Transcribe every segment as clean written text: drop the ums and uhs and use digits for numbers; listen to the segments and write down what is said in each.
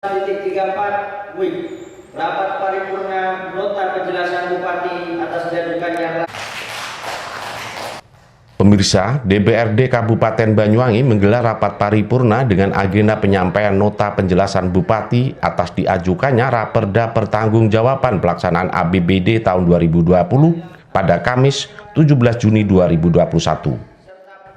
34 WIB rapat paripurna nota penjelasan Bupati atas diajukannya. Pemirsa, DPRD Kabupaten Banyuwangi menggelar rapat paripurna dengan agenda penyampaian nota penjelasan Bupati atas diajukannya Raperda Pertanggungjawaban Pelaksanaan APBD tahun 2020 pada Kamis 17 Juni 2021.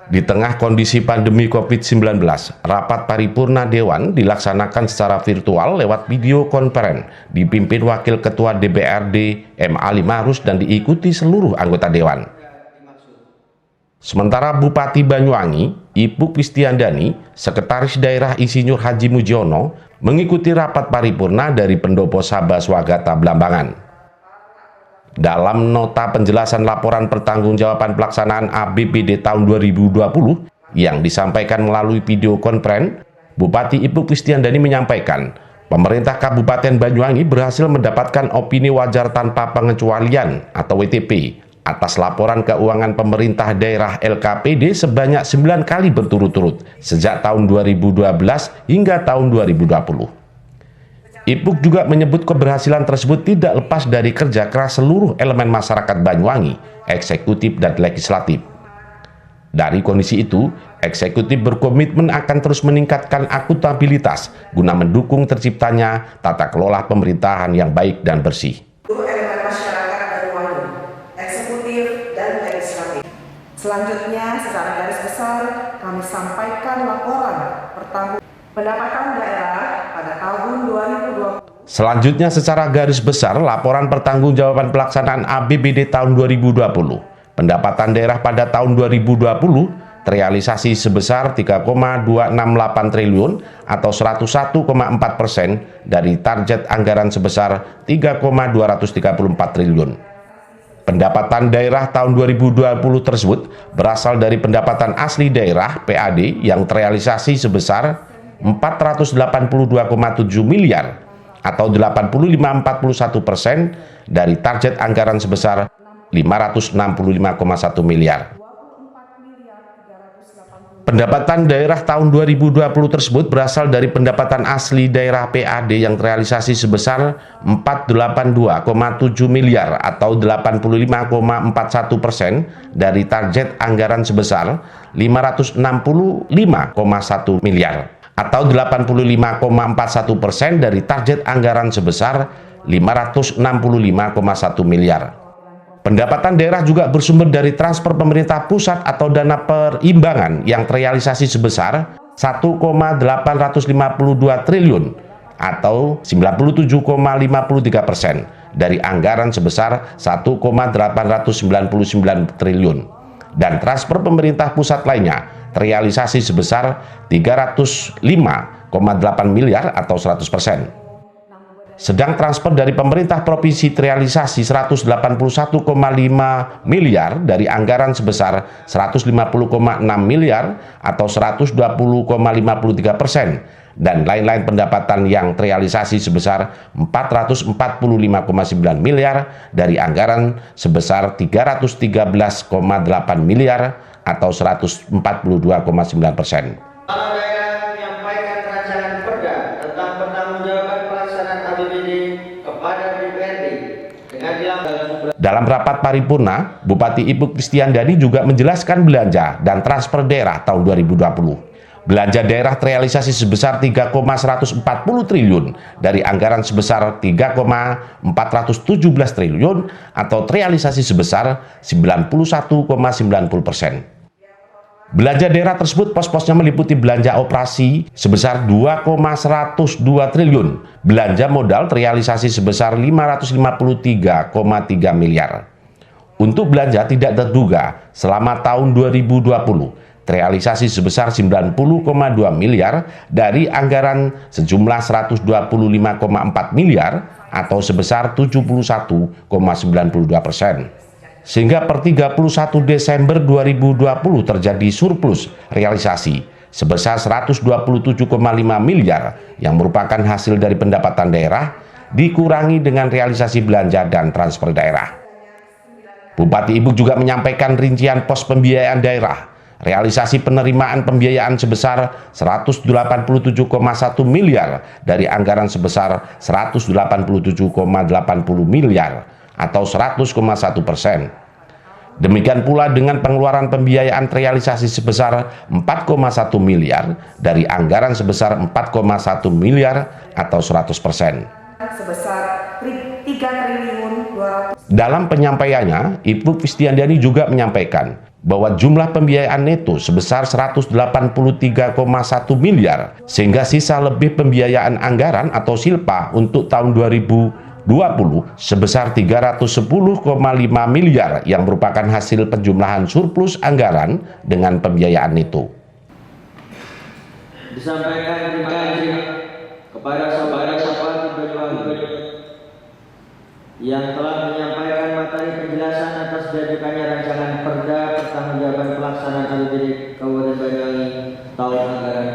Di tengah kondisi pandemi COVID-19, rapat paripurna Dewan dilaksanakan secara virtual lewat video konferen, dipimpin Wakil Ketua DPRD M. Ali Marus dan diikuti seluruh anggota Dewan. Sementara Bupati Banyuwangi, Ibu Kristiandani, Sekretaris Daerah Insinyur Haji Mujiono, mengikuti rapat paripurna dari Pendopo Sabah Swagata Blambangan. Dalam nota penjelasan laporan pertanggungjawaban pelaksanaan APBD tahun 2020 yang disampaikan melalui video konferen, Bupati Ibu Kristiandani menyampaikan, pemerintah Kabupaten Banyuwangi berhasil mendapatkan opini wajar tanpa pengecualian atau WTP atas laporan keuangan pemerintah daerah LKPD sebanyak 9 kali berturut-turut sejak tahun 2012 hingga tahun 2020. Ipuk juga menyebut keberhasilan tersebut tidak lepas dari kerja keras seluruh elemen masyarakat Banyuwangi, eksekutif dan legislatif. Dari kondisi itu, eksekutif berkomitmen akan terus meningkatkan akuntabilitas guna mendukung terciptanya tata kelola pemerintahan yang baik dan bersih. Seluruh elemen masyarakat Banyuwangi, eksekutif dan legislatif. Selanjutnya, secara garis besar, kami sampaikan laporan pendapatan daerah pada tahun 2020. Selanjutnya secara garis besar laporan pertanggungjawaban pelaksanaan APBD tahun 2020. Pendapatan daerah pada tahun 2020 terrealisasi sebesar 3,268 triliun atau 101,4% dari target anggaran sebesar 3,234 triliun. Pendapatan daerah tahun 2020 tersebut berasal dari pendapatan asli daerah PAD yang terrealisasi sebesar 482,7 miliar atau 85,41% dari target anggaran sebesar 565,1 miliar. Pendapatan daerah tahun 2020 tersebut berasal dari pendapatan asli daerah PAD yang terrealisasi sebesar 482,7 miliar atau 85,41% dari target anggaran sebesar 565,1 miliar. Atau 85,41% dari target anggaran sebesar 565,1 miliar. Pendapatan daerah juga bersumber dari transfer pemerintah pusat atau dana perimbangan yang terrealisasi sebesar 1,852 triliun atau 97,53% dari anggaran sebesar 1,899 triliun. Dan transfer pemerintah pusat lainnya terrealisasi sebesar 305,8 miliar atau 100%. Sedang transfer dari pemerintah provinsi terrealisasi 181,5 miliar dari anggaran sebesar 150,6 miliar atau 120,53%. Dan lain-lain pendapatan yang terrealisasi sebesar 445,9 miliar dari anggaran sebesar 313,8 miliar atau 142,9%. Kepala daerah menyampaikan rancangan perda tentang pertanggungjawaban pelaksanaan APBD kepada DPRD dengan dalam rapat paripurna, Bupati Ibu Kristiandani juga menjelaskan belanja dan transfer daerah tahun 2020. Belanja daerah terrealisasi sebesar 3,140 triliun dari anggaran sebesar 3,417 triliun atau terrealisasi sebesar 91,90%. Belanja daerah tersebut pos-posnya meliputi belanja operasi sebesar 2,102 triliun, belanja modal terrealisasi sebesar 553,3 miliar. Untuk belanja tidak terduga selama tahun 2020, terrealisasi sebesar 90,2 miliar dari anggaran sejumlah 125,4 miliar atau sebesar 71,92%. Sehingga per 31 Desember 2020 terjadi surplus realisasi sebesar 127,5 miliar yang merupakan hasil dari pendapatan daerah dikurangi dengan realisasi belanja dan transfer daerah. Bupati Ibu juga menyampaikan rincian pos pembiayaan daerah, realisasi penerimaan pembiayaan sebesar 187,1 miliar dari anggaran sebesar 187,80 miliar atau 100,1%. Demikian pula dengan pengeluaran pembiayaan realisasi sebesar 4,1 miliar dari anggaran sebesar 4,1 miliar atau 100%. Sebesar 3 triliun 200. Dalam penyampaiannya, Ibu Kristiandani juga menyampaikan bahwa jumlah pembiayaan neto sebesar 183,1 miliar, sehingga sisa lebih pembiayaan anggaran atau silpa untuk tahun 2020 sebesar 310,5 miliar yang merupakan hasil penjumlahan surplus anggaran dengan pembiayaan neto. Disampaikan terima kasih kepada saudara-saudara Banyuwangi yang telah menyampaikan materi penjelasan atas diajukannya rancangan Perda Pertanggungjawaban Pelaksanaan APBD Kabupaten Banyuwangi tahun anggaran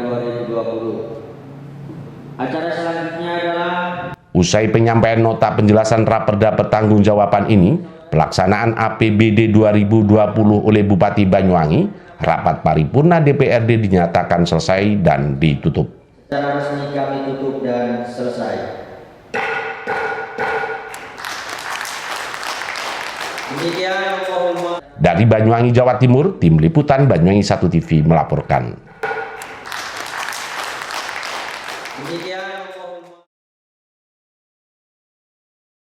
2020. Acara selanjutnya adalah Usai penyampaian nota penjelasan Raperda Pertanggungjawaban ini, pelaksanaan APBD 2020 oleh Bupati Banyuwangi, rapat paripurna DPRD dinyatakan selesai dan ditutup. Secara resmi kami tutup dan selesai. Demikian Dari Banyuwangi, Jawa Timur, Tim Liputan Banyuwangi 1 TV melaporkan. Demikian